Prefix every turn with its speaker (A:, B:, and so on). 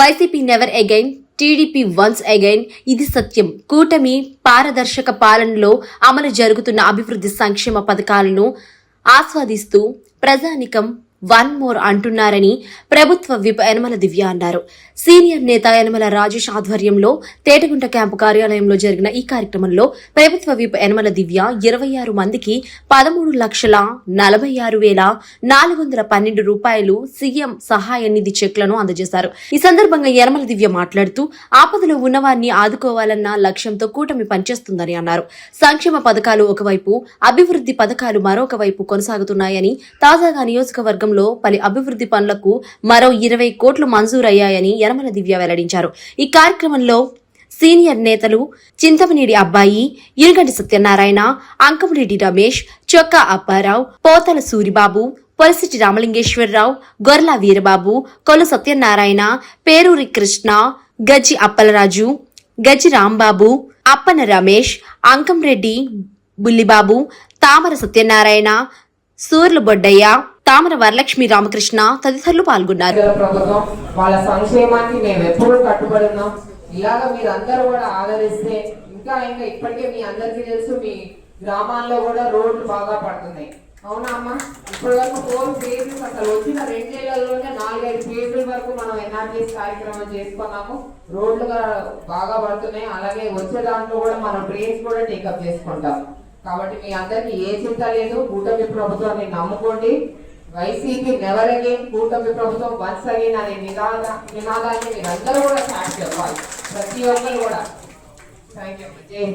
A: YCP never again, TDP once again. ఇది సత్యం. కూటమి పారదర్శక పాలనలో అమలు జరుగుతున్న అభివృద్ధి సంక్షేమ పథకాలను ఆస్వాదిస్తూ ప్రజానికం వన్ మోర్ అంటున్నారని ప్రభుత్వ విప్ యనమల దివ్య అన్నారు. సీనియర్ నేత యనమల రాజేష్ ఆధ్వర్యంలో తేటగుంట క్యాంపు కార్యాలయంలో జరిగిన ఈ కార్యక్రమంలో ప్రభుత్వ విప్ యనమల దివ్య 26 మందికి 13,46,412 రూపాయలు సీఎం సహాయ నిధి చెక్లను అందజేశారు. ఈ సందర్భంగా యనమల దివ్య మాట్లాడుతూ ఆపదలో ఉన్నవారిని ఆదుకోవాలన్న లక్ష్యంతో కూటమి పనిచేస్తుందని అన్నారు. సంక్షేమ పథకాలు ఒకవైపు, అభివృద్ధి పథకాలు మరొక వైపు కొనసాగుతున్నాయని, తాజాగా నియోజకవర్గంలో పలు అభివృద్ధి పనులకు మరో 20 కోట్లు మంజూరయ్యాయని యనమల దివ్య వెల్లడించారు. ఈ కార్యక్రమంలో సీనియర్ నేతలు చింతమనేడి అబ్బాయి, ఇరుగంటి సత్యనారాయణ, అంకమరెడ్డి రమేష్, చొక్కా అప్పారావు, పోతల సూరిబాబు, పొలిసిటి రామలింగేశ్వరరావు, గొర్ల వీరబాబు, కొల్లు సత్యనారాయణ, పేరూరి కృష్ణ, గజ్జి అప్పలరాజు, గజ్జి రాంబాబు, అప్పన రమేష్, అంకంరెడ్డి బుల్లిబాబు, తామర సత్యనారాయణ, సూర్ల బొడ్డయ్య, తామర వరలక్ష్మి రామకృష్ణ తదితరులు పాల్గొన్నారు.
B: ప్రభుత్వం వాళ్ళ సంక్షేమానికి మేము ఎప్పుడూ కట్టుబడి ఉన్నాం. ఇలాగ మీరందరూ కూడా ఆదరిస్తే ఇంకా ఇప్పటికే మీ అందరికీ తెలుసు, మీ గ్రామాల్లో కూడా రోడ్లు బాగా పడుతున్నాయి. అవునా అమ్మా? ఇప్పటి వరకు 4 ఫేజెస్, అసలు వచ్చిన 2 ఏళ్లలోనే 4-5 ఫేజుల వరకు మనం ఎన్ఆర్జీఎస్ కార్యక్రమం చేసుకున్నాము. రోడ్లు బాగా పడుతున్నాయి. అలాగే వచ్చే దాంట్లో కూడా మనం ట్రైన్స్ కూడా టేకప్ చేసుకుంటాం. కాబట్టి మీ అందరికి ఏ చింత లేదు. కూటమి ప్రభుత్వాన్ని నమ్ముకోండి. వైసీపీ నెవర్ అగైన్, కూటమి ప్రభుత్వం వన్స్ అగైన్ అనే నినాదాన్ని మీరందరూ కూడా స్టార్ట్ చెప్పాలి. ప్రతి ఒక్కరు కూడా. Thank you.